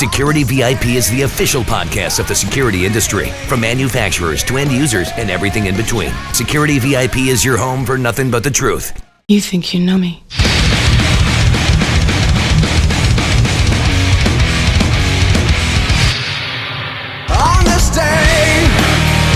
Security VIP is the official podcast of the security industry, from manufacturers to end users and everything in between. Security VIP is your home for nothing but the truth. You think you know me? On this day,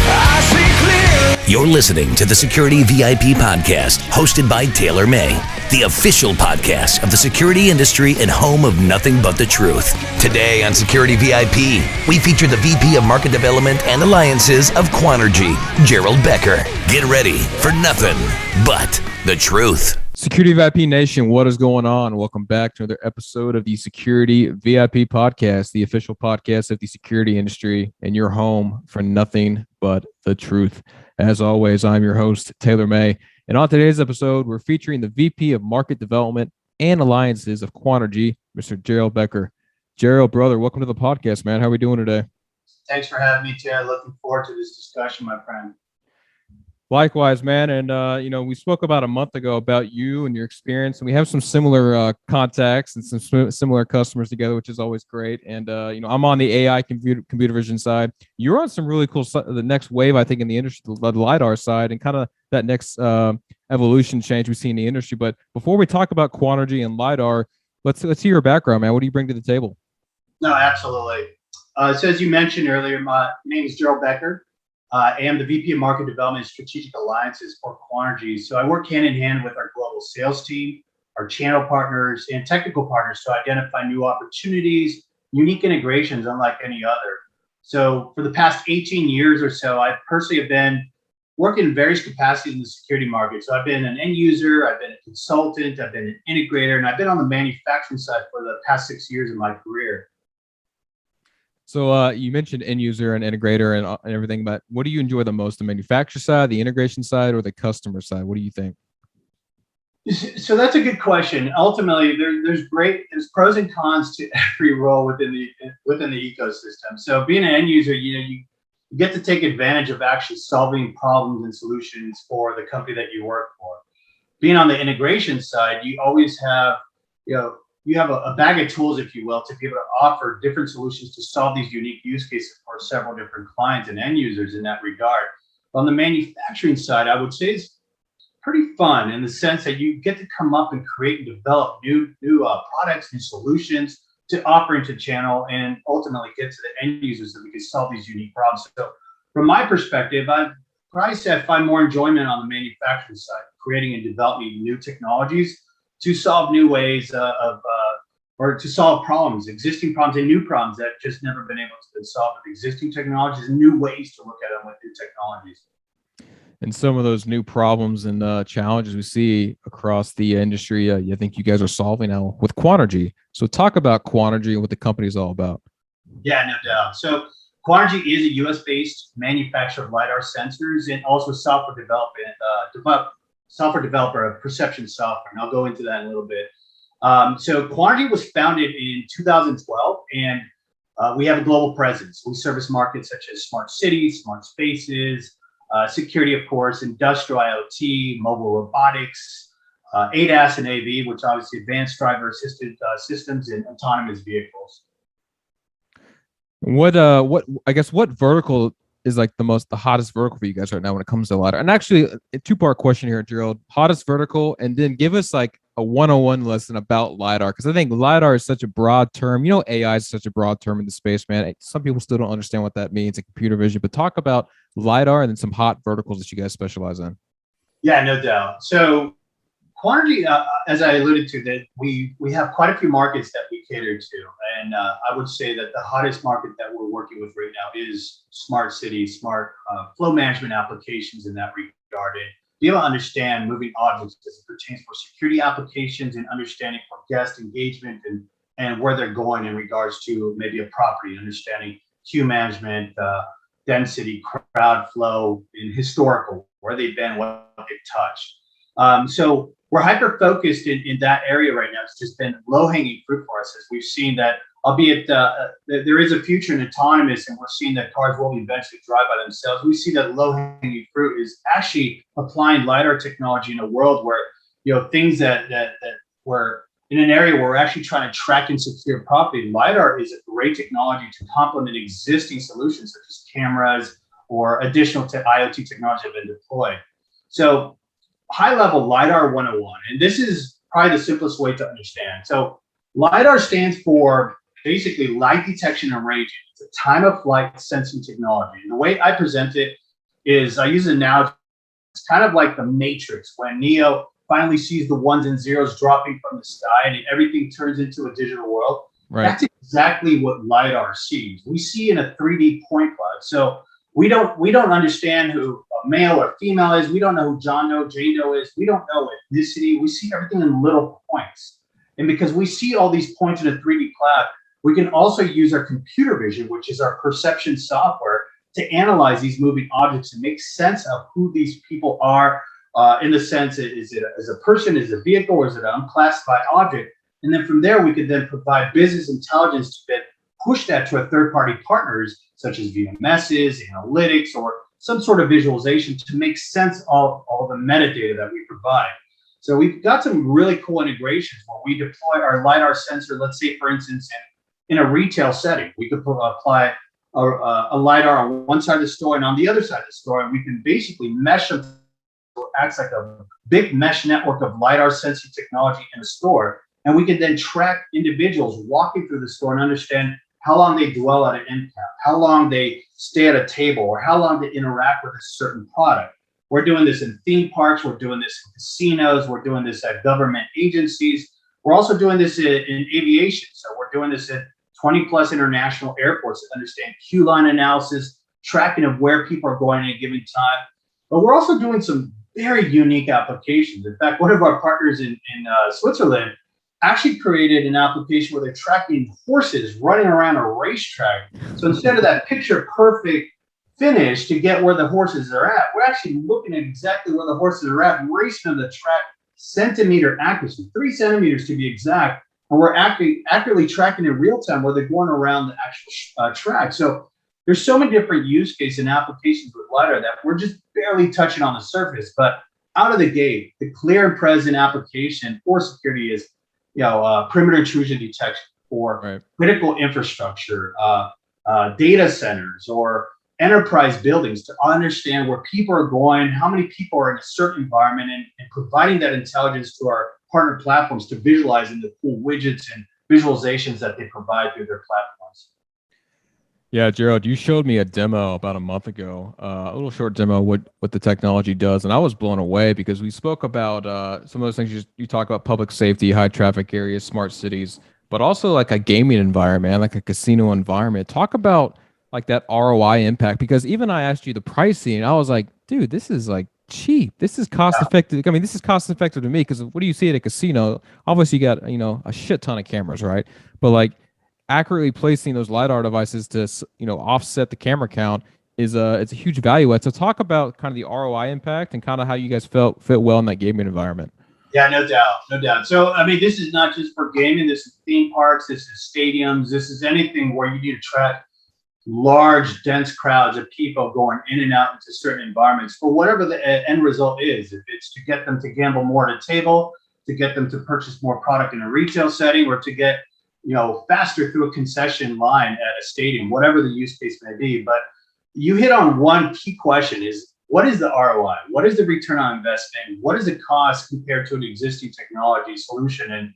I see clear. You're listening to the Security VIP Podcast, hosted by Taylor May, the official podcast of the security industry and home of nothing but the truth. Today on Security VIP, we feature the VP of Market Development and Alliances of Quanergy, Gerald Becker. Get ready for nothing but the truth. Security VIP Nation, what is going on? Welcome back to another episode of the Security VIP Podcast, the official podcast of the security industry and your home for nothing but the truth. As always, I'm your host, Taylor May. And on today's episode, we're featuring the VP of Market Development and Alliances of Quanergy, Mr. Gerald Becker. Gerald, brother, welcome to the podcast, man. How are we doing today? Thanks for having me, Taylor. Looking forward to this discussion, my friend. Likewise, man. And, we spoke about a month ago about you and your experience, and we have some similar contacts and some similar customers together, which is always great. And, I'm on the AI computer vision side. You're on some really cool the next wave, I think, in the industry, the LiDAR side, and kind of that next evolution change we see in the industry. But before we talk about Quanergy and LiDAR, let's hear your background, man. What do you bring to the table? No, absolutely. So as you mentioned earlier, my name is Gerald Becker. I am the VP of Market Development and Strategic Alliances for Quanergy. So I work hand in hand with our global sales team, our channel partners, and technical partners to identify new opportunities, unique integrations unlike any other. So for the past 18 years or so, I personally have been working in various capacities in the security market. So I've been an end user, I've been a consultant, I've been an integrator, and I've been on the manufacturing side for the past 6 years of my career. So you mentioned end user and integrator and everything, but what do you enjoy the most, the manufacturer side, the integration side, or the customer side? What do you think? So that's a good question. Ultimately, there's pros and cons to every role within the ecosystem. So being an end user, you get to take advantage of actually solving problems and solutions for the company that you work for. Being on the integration side, you always have, you have a bag of tools, if you will, to be able to offer different solutions to solve these unique use cases for several different clients and end users in that regard. On the manufacturing side, I would say it's pretty fun in the sense that you get to come up and create and develop new products, new solutions to offer into channel and ultimately get to the end users so we can solve these unique problems. So from my perspective, I'd probably say I find more enjoyment on the manufacturing side, creating and developing new technologies to solve new ways or to solve problems, existing problems and new problems that just never been able to be solved with existing technologies and new ways to look at them with new technologies. And some of those new problems and challenges we see across the industry, I think you guys are solving now with Quanergy. So talk about Quanergy and what the company is all about. Yeah, no doubt. So Quanergy is a US-based manufacturer of LiDAR sensors and also software developer of perception software. And I'll go into that in a little bit. So Quanergy was founded in 2012, and we have a global presence. We service markets such as smart cities, smart spaces, security, of course, industrial IoT, mobile robotics, ADAS and AV, which obviously advanced driver assisted systems and autonomous vehicles. What vertical is like the hottest vertical for you guys right now when it comes to LiDAR? And actually, a two-part question here, Gerald. Hottest vertical, and then give us like a 101 lesson about LiDAR, because I think LiDAR is such a broad term. AI is such a broad term in the space, man. Some people still don't understand what that means in computer vision, but talk about LiDAR and then some hot verticals that you guys specialize in. Yeah, no doubt. So Quanergy, as I alluded to, that we have quite a few markets that we cater to. And I would say that the hottest market that we're working with right now is smart cities, smart flow management applications in that regard. And be able to understand moving objects as it pertains for security applications and understanding for guest engagement and where they're going in regards to maybe a property, understanding queue management, density, crowd flow, and historical, where they've been, what they've touched. So we're hyper focused in that area right now. It's just been low hanging fruit for us, as we've seen that, albeit there is a future in autonomous, and we're seeing that cars will eventually drive by themselves. We see that low hanging fruit is actually applying LiDAR technology in a world where things that were in an area where we're actually trying to track and secure property, LiDAR is a great technology to complement existing solutions such as cameras or additional IoT technology that have been deployed. So high level LiDAR 101, and this is probably the simplest way to understand. So LiDAR stands for basically light detection and ranging. It's a time of flight sensing technology. And the way I present it is I use an analogy. It's kind of like the Matrix when Neo finally sees the ones and zeros dropping from the sky and everything turns into a digital world. Right. That's exactly what LiDAR sees. We see in a 3D point cloud. So we don't understand who a male or female is. We don't know who John Doe, Jane Doe is. We don't know ethnicity. We see everything in little points. And because we see all these points in a 3D cloud, we can also use our computer vision, which is our perception software, to analyze these moving objects and make sense of who these people are. In the sense, is it a person, is it a vehicle, or is it an unclassified object? And then from there, we could then provide business intelligence to then push that to our third-party partners, such as VMSs, analytics, or some sort of visualization to make sense of all the metadata that we provide. So we've got some really cool integrations where we deploy our LiDAR sensor, let's say, for instance, in a retail setting. We could apply a LiDAR on one side of the store and on the other side of the store, and we can basically mesh them. So it acts like a big mesh network of LiDAR sensing technology in a store. And we can then track individuals walking through the store and understand how long they dwell at an end cap, how long they stay at a table, or how long they interact with a certain product. We're doing this in theme parks. We're doing this in casinos. We're doing this at government agencies. We're also doing this in aviation. So we're doing this at 20 plus international airports to understand queue line analysis, tracking of where people are going at a given time. But we're also doing some very unique applications. In fact, one of our partners in Switzerland actually created an application where they're tracking horses running around a racetrack. So instead of that picture perfect finish to get where the horses are at, we're actually looking at exactly where the horses are at, racing on the track, centimeter accuracy, 3 centimeters to be exact. And we're accurately tracking in real time where they're going around the actual track. So there's so many different use cases and applications with LiDAR that we're just barely touching on the surface. But out of the gate, the clear and present application for security is, perimeter intrusion detection for critical infrastructure, data centers, or enterprise buildings to understand where people are going, how many people are in a certain environment, and providing that intelligence to our partner platforms to visualize in the cool widgets and visualizations that they provide through their platforms. Yeah, Gerald, you showed me a demo about a month ago, a little short demo what the technology does, and I was blown away because we spoke about some of those things you talk about: public safety, high traffic areas, smart cities, but also like a gaming environment, like a casino environment. Talk about like that ROI impact, because even I asked you the pricing, I was like, dude, this is like cheap. This is cost effective. I mean, this is cost effective to me because what do you see at a casino? Obviously, you got a shit ton of cameras, right? But like, accurately placing those LiDAR devices to offset the camera count it's a huge value add. So talk about kind of the ROI impact and kind of how you guys fit well in that gaming environment. Yeah, no doubt. So I mean, this is not just for gaming. This is theme parks. This is stadiums. This is anything where you need to track large, dense crowds of people going in and out into certain environments for whatever the end result is. If it's to get them to gamble more at a table, to get them to purchase more product in a retail setting, or to get faster through a concession line at a stadium, whatever the use case may be. But you hit on one key question: is what is the ROI? What is the return on investment? What is the cost compared to an existing technology solution? And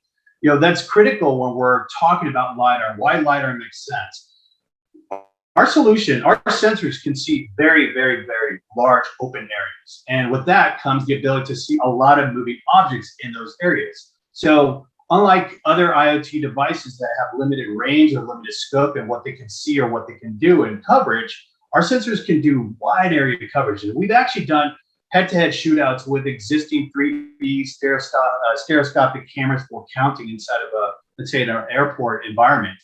that's critical when we're talking about LiDAR. Why LiDAR makes sense. Our solution, our sensors can see very, very, very large open areas. And with that comes the ability to see a lot of moving objects in those areas. So unlike other IoT devices that have limited range or limited scope and what they can see or what they can do in coverage, our sensors can do wide area coverage. And we've actually done head-to-head shootouts with existing 3D stereoscopic cameras for counting inside of let's say, an airport environment.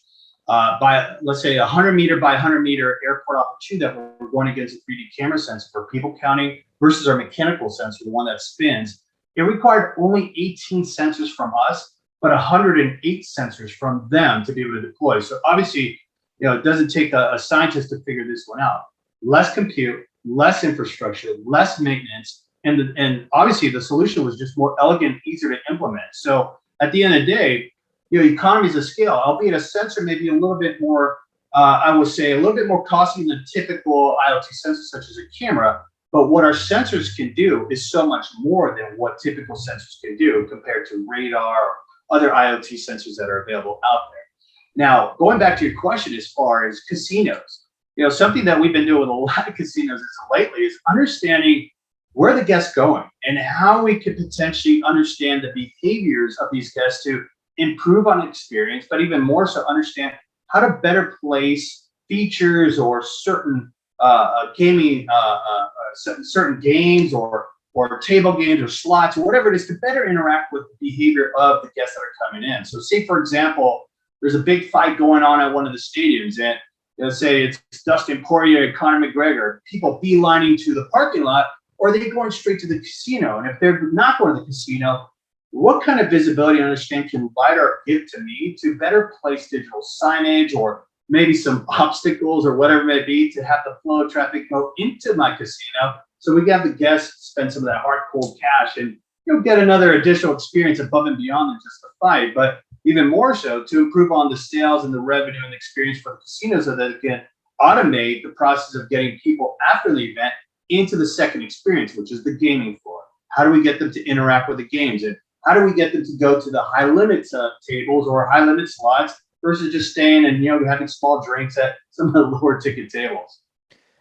By, let's say, 100 meter by 100 meter airport opportunity that we're going against a 3D camera sensor for people counting versus our mechanical sensor, the one that spins. It required only 18 sensors from us, but 108 sensors from them to be able to deploy. So obviously, it doesn't take a scientist to figure this one out. Less compute, less infrastructure, less maintenance, and obviously the solution was just more elegant, easier to implement. So at the end of the day, economies of scale, albeit a sensor may be a little bit more, I would say, a little bit more costly than a typical IoT sensor, such as a camera. But what our sensors can do is so much more than what typical sensors can do compared to radar or other IoT sensors that are available out there. Now, going back to your question as far as casinos, something that we've been doing with a lot of casinos lately is understanding where the guests going and how we could potentially understand the behaviors of these guests to improve on experience, but even more so understand how to better place features or certain gaming, certain games or table games or slots or whatever it is to better interact with the behavior of the guests that are coming in. So say, for example, there's a big fight going on at one of the stadiums and say it's Dustin Poirier and Conor McGregor, people beelining to the parking lot, or are they going straight to the casino? And if they're not going to the casino, what kind of visibility and understanding can LiDAR give to me to better place digital signage or maybe some obstacles or whatever it may be to have the flow of traffic go into my casino so we can have the guests spend some of that hard, cold cash and get another additional experience above and beyond than just the fight, but even more so to improve on the sales and the revenue and the experience for the casinos so that it can automate the process of getting people after the event into the second experience, which is the gaming floor. How do we get them to interact with the games? And how do we get them to go to the high limits tables or high limit slots versus just staying and having small drinks at some of the lower ticket tables?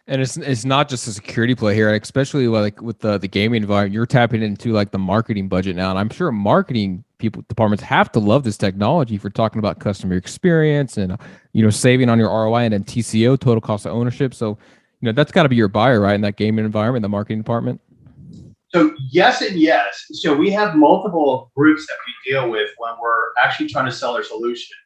And it's not just a security play here, especially like with the gaming environment. You're tapping into like the marketing budget now, and I'm sure marketing departments have to love this technology for talking about customer experience and saving on your ROI and then TCO, total cost of ownership. So that's got to be your buyer, right, in that gaming environment, the marketing department. So yes and yes. So we have multiple groups that we deal with when we're actually trying to sell our solution.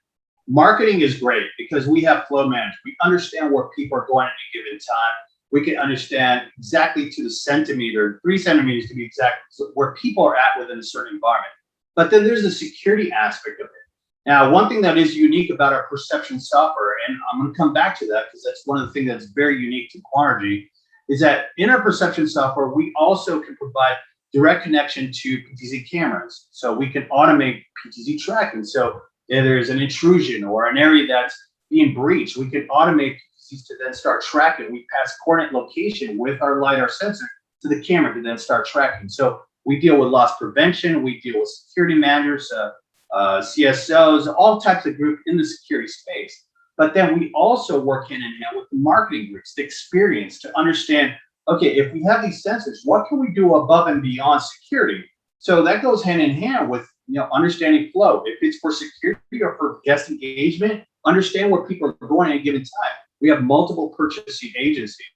Marketing is great because we have flow management. We understand where people are going at any given time. We can understand exactly to the centimeter, 3 centimeters to be exact, where people are at within a certain environment. But then there's the security aspect of it. Now, one thing that is unique about our perception software, and I'm going to come back to that because that's one of the things that's very unique to Quanergy, is that in our perception software, we also can provide direct connection to PTZ cameras. So we can automate PTZ tracking. So if there's an intrusion or an area that's being breached, we can automate PTZs to then start tracking. We pass coordinate location with our LiDAR sensor to the camera to then start tracking. So we deal with loss prevention, we deal with security managers, CSOs, all types of groups in the security space. But then we also work hand in hand with the marketing groups, the experience to understand, okay, if we have these sensors, what can we do above and beyond security? So that goes hand in hand with understanding flow. If it's for security or for guest engagement, understand where people are going at a given time. We have multiple purchasing agencies.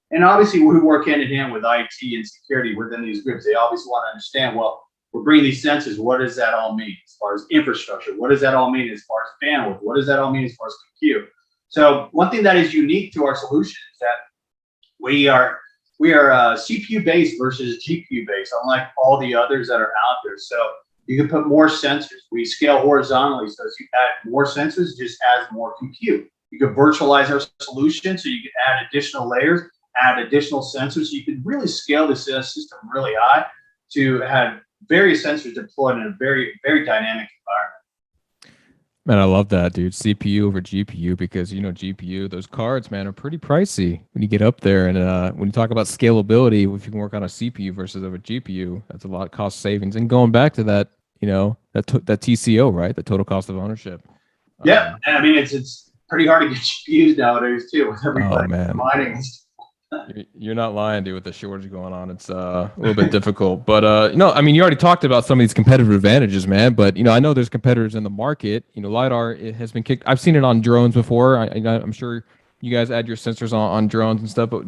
And obviously we work hand in hand with IT and security within these groups. They obviously want to understand, well, we're bringing these sensors. What does that all mean as far as infrastructure? What does that all mean as far as bandwidth? What does that all mean as far as compute? So one thing that is unique to our solution is that we are CPU based versus GPU based, unlike all the others that are out there. So you can put more sensors. We scale horizontally, so as you add more sensors, it just adds more compute. You can virtualize our solution, so you can add additional layers, add additional sensors. So you can really scale the system really high to have various sensors deployed in a very, very dynamic environment. Man, I love that, dude. CPU over GPU, because GPU, those cards, man, are pretty pricey when you get up there. And when you talk about scalability, if you can work on a CPU versus over GPU, that's a lot of cost savings. And going back to that, that TCO, right? The total cost of ownership. Yeah, and I mean it's pretty hard to get GPUs nowadays too. With everybody mining. You're not lying, dude. With the shortage going on, it's a little bit difficult. But you already talked about some of these competitive advantages, man. But I know there's competitors in the market. LiDAR, it has been kicked. I've seen it on drones before. I'm sure you guys add your sensors on drones and stuff. But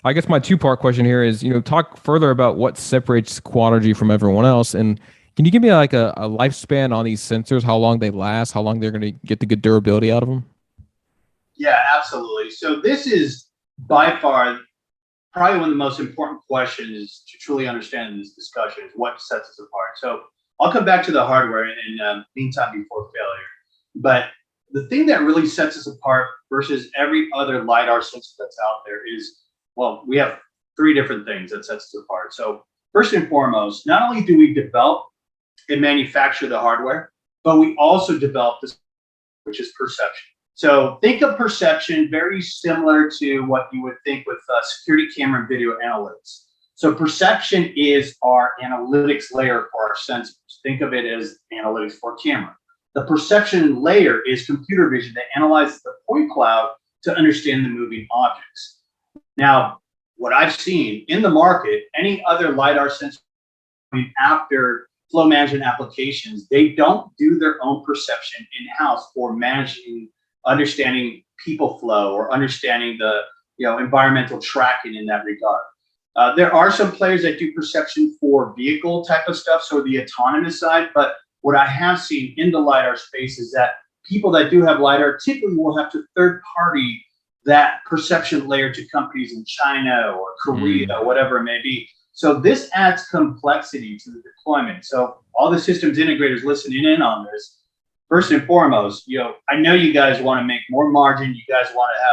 I guess my 2-part question here is, talk further about what separates Quanergy from everyone else, and can you give me like a lifespan on these sensors? How long they last? How long they're going to get the good durability out of them? Yeah, absolutely. So this is by far probably one of the most important questions to truly understand in this discussion is what sets us apart. So I'll come back to the hardware in meantime before failure. But the thing that really sets us apart versus every other LiDAR sensor that's out there is, well, we have 3 different things that sets us apart. So first and foremost, not only do we develop and manufacture the hardware, but we also develop this, which is perception. So think of perception very similar to what you would think with security camera and video analytics. So perception is our analytics layer for our sensors. Think of it as analytics for camera. The perception layer is computer vision that analyzes the point cloud to understand the moving objects. Now, what I've seen in the market, any other LiDAR sensor after flow management applications, they don't do their own perception in-house for managing, understanding people flow or understanding the environmental tracking in that regard. There are some players that do perception for vehicle type of stuff, so the autonomous side, but what I have seen in the LiDAR space is that people that do have LiDAR typically will have to third party that perception layer to companies in China or Korea, whatever it may be. So this adds complexity to the deployment. So all the systems integrators listening in on this, first and foremost, I know you guys want to make more margin. You guys want to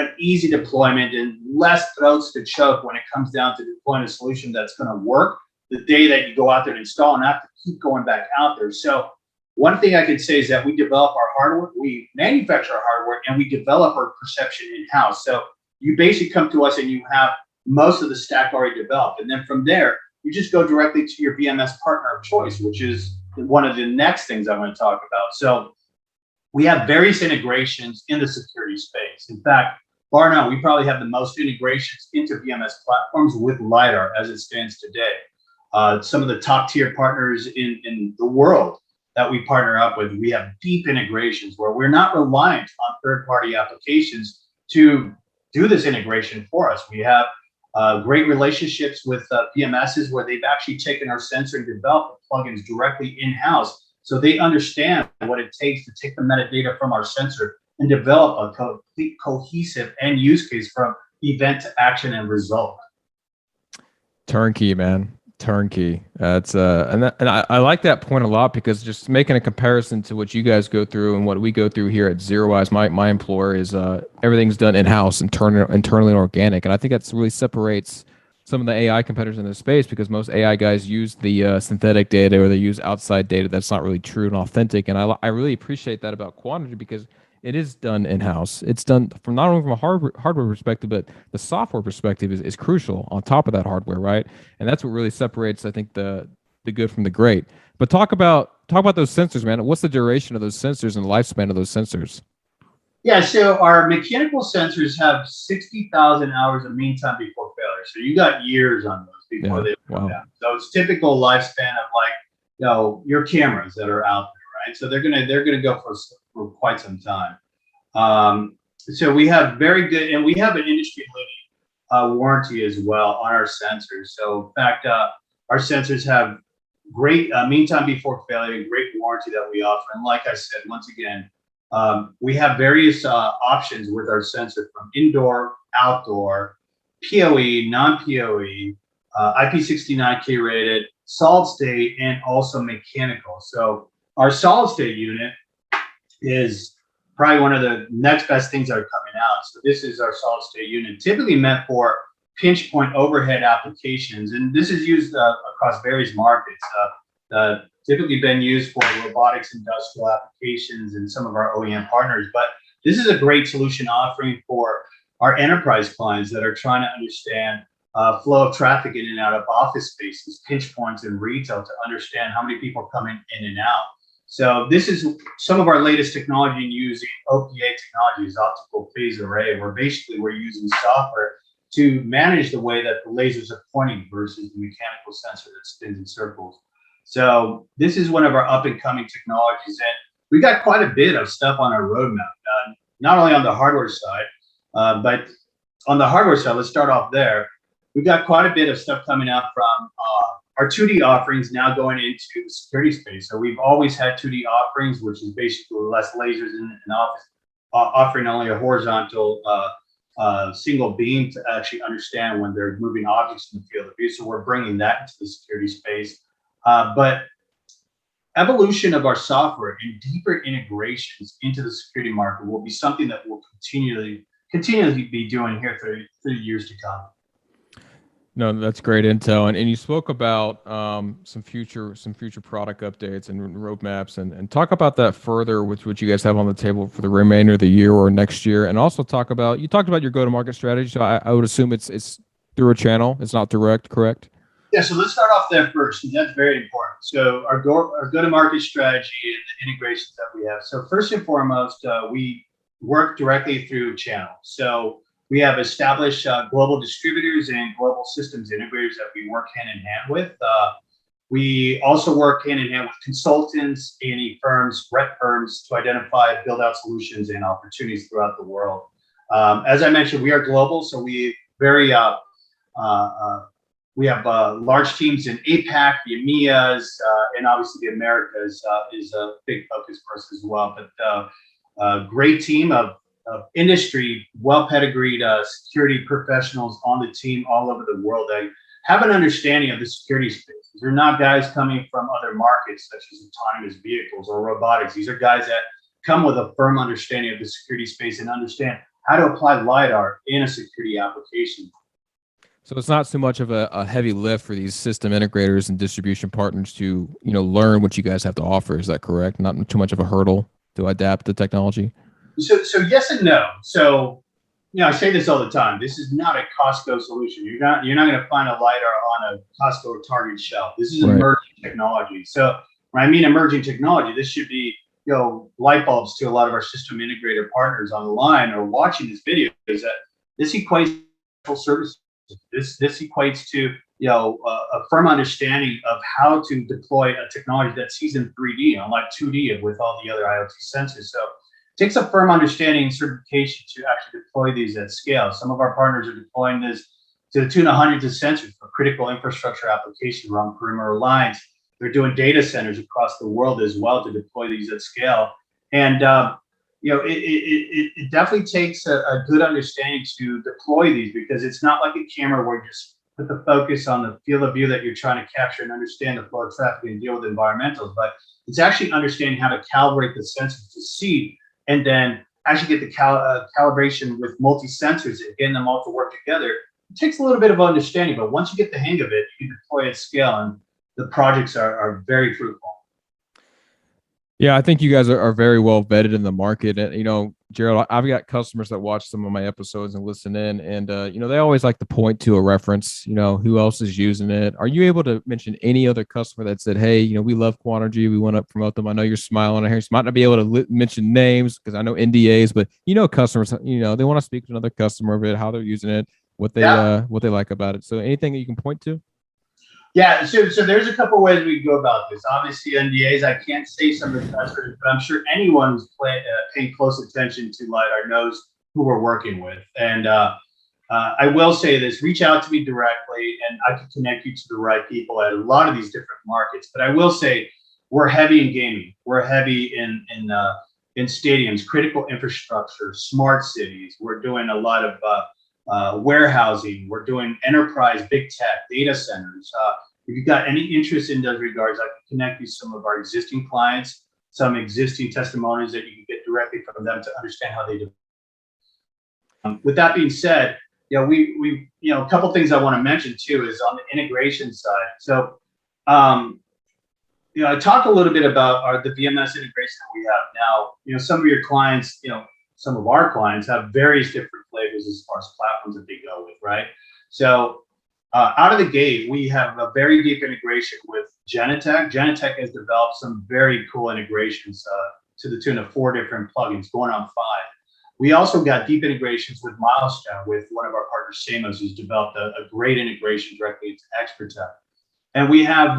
have an easy deployment and less throats to choke when it comes down to deploying a solution that's going to work the day that you go out there and install and have to keep going back out there. So one thing I can say is that we develop our hardware, we manufacture our hardware, and we develop our perception in-house. So you basically come to us and you have most of the stack already developed. And then from there, you just go directly to your VMS partner of choice, which is one of the next things I'm going to talk about. So we have various integrations in the security space. In fact, bar none, we probably have the most integrations into VMS platforms with LiDAR as it stands today. Some of the top tier partners in the world that we partner up with, we have deep integrations where we're not reliant on third-party applications to do this integration for us. We have great relationships with VMSs where they've actually taken our sensor and developed the plugins directly in-house, so they understand what it takes to take the metadata from our sensor and develop a complete cohesive end use case from event to action and result. Turnkey, man. Turnkey. That's and I like that point a lot, because just making a comparison to what you guys go through and what we go through here at ZeroWise, my employer is everything's done in-house, internally and organic, and I think that's really separates some of the AI competitors in this space, because most AI guys use the synthetic data or they use outside data that's not really true and authentic. And I really appreciate that about Quanergy, because it is done in-house. It's done from not only from a hardware perspective, but the software perspective is crucial on top of that hardware, right? And that's what really separates, I think, the good from the great. But talk about those sensors, man. What's the duration of those sensors and the lifespan of those sensors? Yeah, so our mechanical sensors have 60,000 hours of mean time before failure. So you got years on those before they come down. So it's typical lifespan of your cameras that are out there, right? So they're gonna go for quite some time. So we have very good, and we have an industry-leading warranty as well on our sensors. So in fact, our sensors have great mean time before failure, great warranty that we offer. And like I said, once again, we have various options with our sensor, from indoor, outdoor, PoE, non-PoE, IP69K rated, solid state, and also mechanical. So our solid state unit is probably one of the next best things that are coming out. So this is our solid state unit, typically meant for pinch point overhead applications. And this is used across various markets. Typically been used for robotics, industrial applications, and some of our OEM partners. But this is a great solution offering for our enterprise clients that are trying to understand flow of traffic in and out of office spaces, pinch points in retail, to understand how many people are coming in and out. So this is some of our latest technology using OPA technologies, optical phase array, where basically we're using software to manage the way that the lasers are pointing versus the mechanical sensor that spins in circles. So this is one of our up and coming technologies, and we got quite a bit of stuff on our roadmap, not only on the hardware side, but on the hardware side, let's start off there. We've got quite a bit of stuff coming out from our 2D offerings now going into the security space. So we've always had 2D offerings, which is basically less lasers in an office, offering only a horizontal single beam to actually understand when they're moving objects in the field of view. So we're bringing that into the security space. But evolution of our software and deeper integrations into the security market will be something that we'll continually be doing here for the years to come. No, that's great intel. And you spoke about some future product updates and roadmaps, and talk about that further with what you guys have on the table for the remainder of the year or next year. And also you talked about your go-to-market strategy. So I would assume it's through a channel. It's not direct, correct? Yeah, so let's start off there first, and that's very important. So our go-to-market strategy and the integrations that we have. So first and foremost, we work directly through channels. So we have established global distributors and global systems integrators that we work hand in hand with. We also work hand in hand with consultants, A&E firms, rep firms to identify build-out solutions and opportunities throughout the world. As I mentioned, we are global, so we have large teams in APAC, the EMEAs, and obviously the Americas is a big focus for us as well. But a great team of industry, well-pedigreed security professionals on the team all over the world that have an understanding of the security space. These are not guys coming from other markets such as autonomous vehicles or robotics. These are guys that come with a firm understanding of the security space and understand how to apply LiDAR in a security application. So it's not so much of a heavy lift for these system integrators and distribution partners to, learn what you guys have to offer. Is that correct? Not too much of a hurdle to adapt the technology? So yes and no. So, I say this all the time. This is not a Costco solution. You're not going to find a LiDAR on a Costco or Target shelf. This is emerging technology. So when I mean emerging technology, this should be, light bulbs to a lot of our system integrator partners on the line or watching this video, is that this equates to full services. This equates to a firm understanding of how to deploy a technology that sees in 3D, unlike 2D with all the other IoT sensors. So it takes a firm understanding and certification to actually deploy these at scale. Some of our partners are deploying this to the tune of hundreds of sensors for critical infrastructure applications around perimeter lines. They're doing data centers across the world as well to deploy these at scale. And it definitely takes a good understanding to deploy these, because it's not like a camera where you just put the focus on the field of view that you're trying to capture and understand the flow of traffic and deal with environmentals, but it's actually understanding how to calibrate the sensors to see, and then actually get the calibration with multi-sensors and getting them all to work together. It takes a little bit of understanding, but once you get the hang of it, you can deploy at scale, and the projects are very fruitful. Yeah, I think you guys are very well vetted in the market. And, Gerald, I've got customers that watch some of my episodes and listen in, and, they always like to point to a reference, who else is using it. Are you able to mention any other customer that said, hey, we love Quanergy, we want to promote them? I know you're smiling here. You might not be able to mention names because I know NDAs, but, customers, they want to speak to another customer of it, how they're using it, what they like about it. So anything that you can point to? Yeah, so there's a couple ways we can go about this. Obviously, NDAs, I can't say some of the customers, but I'm sure anyone who's paying close attention to LiDAR knows who we're working with. And I will say this: reach out to me directly, and I can connect you to the right people at a lot of these different markets. But I will say we're heavy in gaming. We're heavy in stadiums, critical infrastructure, smart cities. We're doing a lot of warehousing. We're doing enterprise, big tech, data centers. If you've got any interest in those regards, I can connect you to some of our existing clients, some existing testimonies that you can get directly from them to understand how they do. With that being said, we a couple things I want to mention too is on the integration side. So, I talked a little bit about the VMS integration that we have now. Some of your clients, some of our clients have various different flavors as far as platforms that they go with, right? So out of the gate, we have a very deep integration with Genetec. Genetec has developed some very cool integrations to the tune of 4 different plugins, going on 5. We also got deep integrations with Milestone, with one of our partners, Samos, who's developed a great integration directly into Expertech. And we have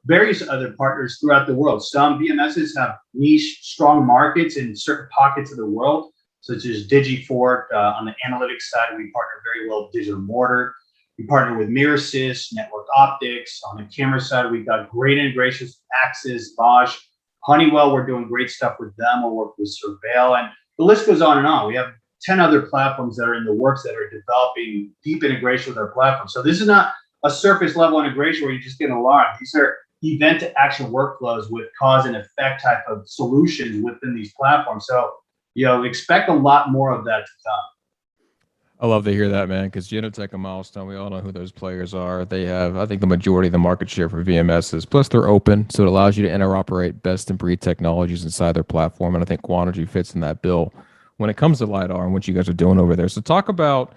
various other partners throughout the world. Some VMSs have niche, strong markets in certain pockets of the world, such as DigiFort. On the analytics side, we partner very well with Digital Mortar. We partner with MirrorSys, Network Optics. On the camera side, we've got great integrations with Axis, Bosch, Honeywell. We're doing great stuff with them. We'll work with Surveil, and the list goes on and on. We have 10 other platforms that are in the works that are developing deep integration with our platform. So this is not a surface level integration where you just get an alarm. These are event to action workflows with cause and effect type of solutions within these platforms. So, expect a lot more of that to come. I love to hear that, man, because Genotech and Milestone, we all know who those players are. They have, I think, the majority of the market share for VMSs. Plus, they're open, so it allows you to interoperate best-in-breed technologies inside their platform, and I think Quanergy fits in that bill when it comes to LiDAR and what you guys are doing over there. So talk about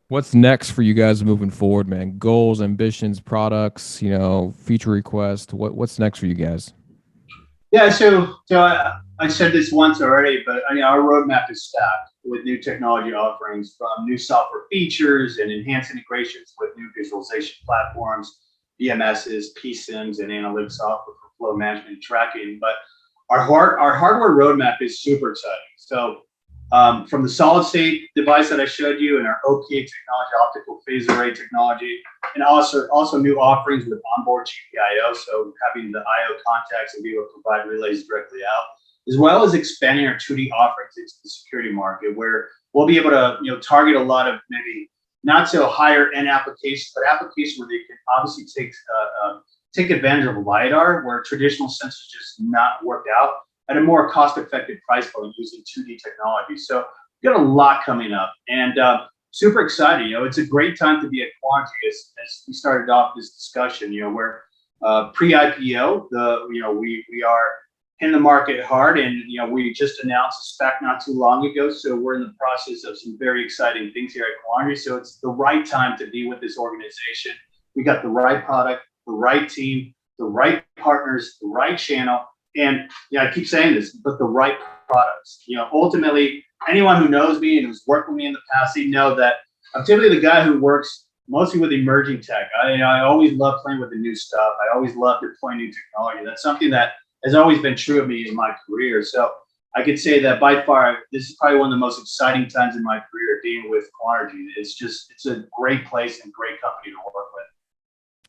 what's next for you guys moving forward, man. Goals, ambitions, products, feature requests. What's next for you guys? Yeah, I said this once already, but our roadmap is stacked with new technology offerings, from new software features and enhanced integrations with new visualization platforms, VMSs, PSIMs, and analytics software for flow management and tracking. But our hardware roadmap is super exciting. So from the solid state device that I showed you and our OPA technology, optical phase array technology, and also new offerings with onboard GPIO, so having the IO contacts and be able to provide relays directly out, as well as expanding our 2D offerings into the security market, where we'll be able to target a lot of maybe not so higher end applications, but applications where they can obviously take advantage of LiDAR, where traditional sensors just not work out at a more cost-effective price point using 2D technology. So we've got a lot coming up, and super excited. It's a great time to be at Quanergy as we started off this discussion. We're pre-IPO. We are in the market hard, and we just announced a SPAC not too long ago. So we're in the process of some very exciting things here at Quanergy. So it's the right time to be with this organization. We got the right product, the right team, the right partners, the right channel. And I keep saying this, but the right products. Ultimately, anyone who knows me and who's worked with me in the past, they know that I'm typically the guy who works mostly with emerging tech. I always love playing with the new stuff. I always love deploying new technology. That's something that has always been true of me in my career. So I could say that by far, this is probably one of the most exciting times in my career being with Quanergy. It's a great place and great company to work with.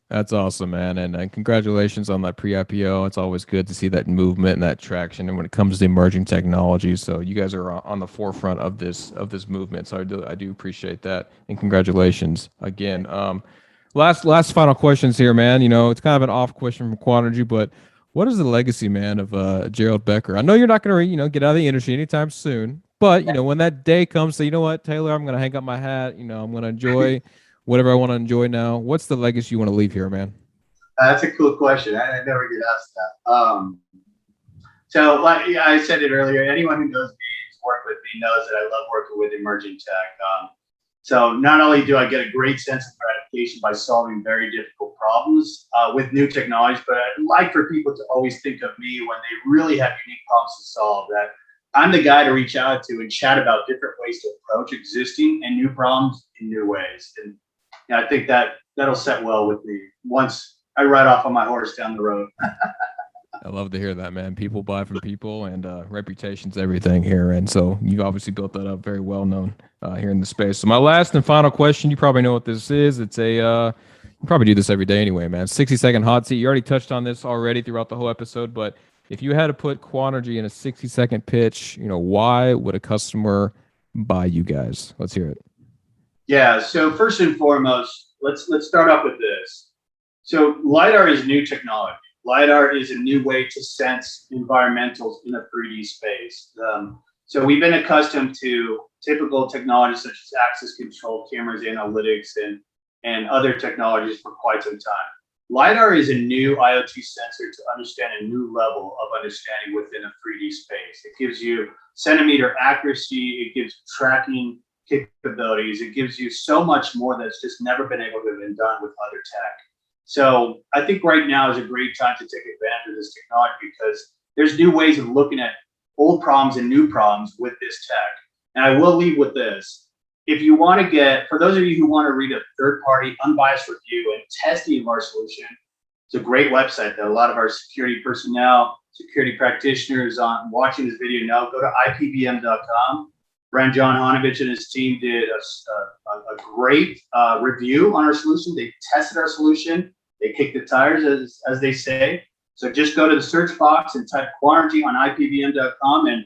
That's awesome, man. And congratulations on that pre-IPO. It's always good to see that movement and that traction. And when it comes to emerging technologies, so you guys are on the forefront of this movement. So I do appreciate that. And congratulations again. Last final questions here, man. It's kind of an off question from Quanergy, but what is the legacy, man, of Gerald Becker? I know you're not going to get out of the industry anytime soon, but when that day comes, say, you know what, Taylor, I'm going to hang up my hat. I'm going to enjoy whatever I want to enjoy now. What's the legacy you want to leave here, man? That's a cool question. I never get asked that. So like I said it earlier, anyone who knows me, who's worked with me, knows that I love working with emerging tech. So not only do I get a great sense of gratification by solving very difficult problems with new technologies, but I'd like for people to always think of me when they really have unique problems to solve, that I'm the guy to reach out to and chat about different ways to approach existing and new problems in new ways. And I think that'll set well with me once I ride off on my horse down the road. I love to hear that, man. People buy from people, and reputation's everything here. And so you've obviously built that up, very well known here in the space. So my last and final question, you probably know what this is. It's you probably do this every day anyway, man. 60-second hot seat. You already touched on this already throughout the whole episode, but if you had to put Quanergy in a 60-second pitch, why would a customer buy you guys? Let's hear it. Yeah. So first and foremost, let's start off with this. So LiDAR is new technology. LiDAR is a new way to sense environmentals in a 3D space. So we've been accustomed to typical technologies such as access control, cameras, analytics, and other technologies for quite some time. LiDAR is a new IoT sensor to understand a new level of understanding within a 3D space. It gives you centimeter accuracy. It gives tracking capabilities. It gives you so much more that's just never been able to have been done with other tech. So I think right now is a great time to take advantage of this technology because there's new ways of looking at old problems and new problems with this tech. And I will leave with this. If you want to for those of you who want to read a third-party unbiased review and testing of our solution, it's a great website that a lot of our security personnel, security practitioners watching this video know. Go to ipvm.com. Brand John Hanovich and his team did a great review on our solution. They tested our solution. They kicked the tires, as they say. So just go to the search box and type Quanergy on ipvm.com, and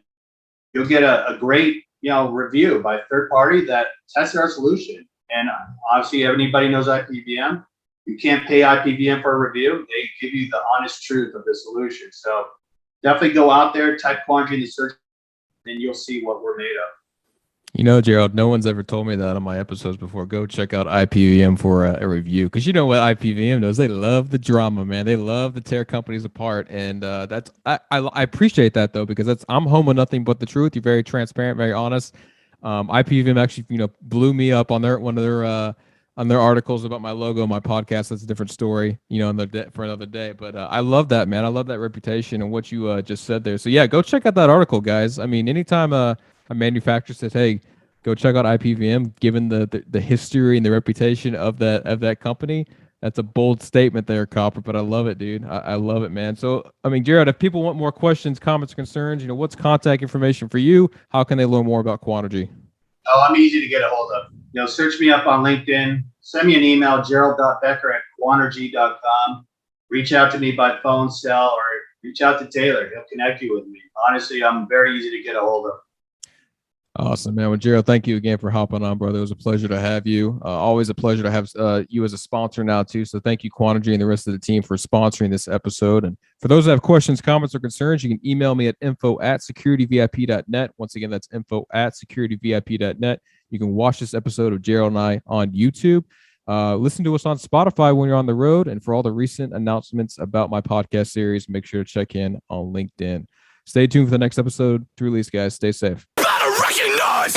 you'll get a great review by a third party that tested our solution. And obviously, if anybody knows IPVM, you can't pay IPVM for a review. They give you the honest truth of the solution. So definitely go out there, type Quanergy in the search, and you'll see what we're made of. You know, Gerald, no one's ever told me that on my episodes before. Go check out IPVM for a review, because you know what IPVM does? They love the drama, man. They love to tear companies apart, and that's I appreciate that though, because I'm home with nothing but the truth. You're very transparent, very honest. IPVM actually, blew me up on one of their on their articles about my logo, my podcast. That's a different story, for another day. But I love that, man. I love that reputation and what you just said there. So yeah, go check out that article, guys. I mean, anytime a manufacturer says, "Hey, go check out IPVM," given the history and the reputation of that company, that's a bold statement there, Copper. But I love it, dude. I love it, man. So I mean, Gerald, if people want more questions, comments, concerns, what's contact information for you? How can they learn more about Quanergy? Oh, I'm easy to get a hold of. Search me up on LinkedIn. Send me an email, gerald.becker@quanergy.com. Reach out to me by phone, cell, or reach out to Taylor. He'll connect you with me. Honestly, I'm very easy to get a hold of. Awesome, man. Well, Gerald, thank you again for hopping on, brother. It was a pleasure to have you. Always a pleasure to have you as a sponsor now, too. So thank you, Quanergy, and the rest of the team for sponsoring this episode. And for those that have questions, comments, or concerns, you can email me at info@securityvip.net. Once again, that's info@securityvip.net. You can watch this episode of Gerald and I on YouTube. Listen to us on Spotify when you're on the road. And for all the recent announcements about my podcast series, make sure to check in on LinkedIn. Stay tuned for the next episode to release, guys. Stay safe. Recognize!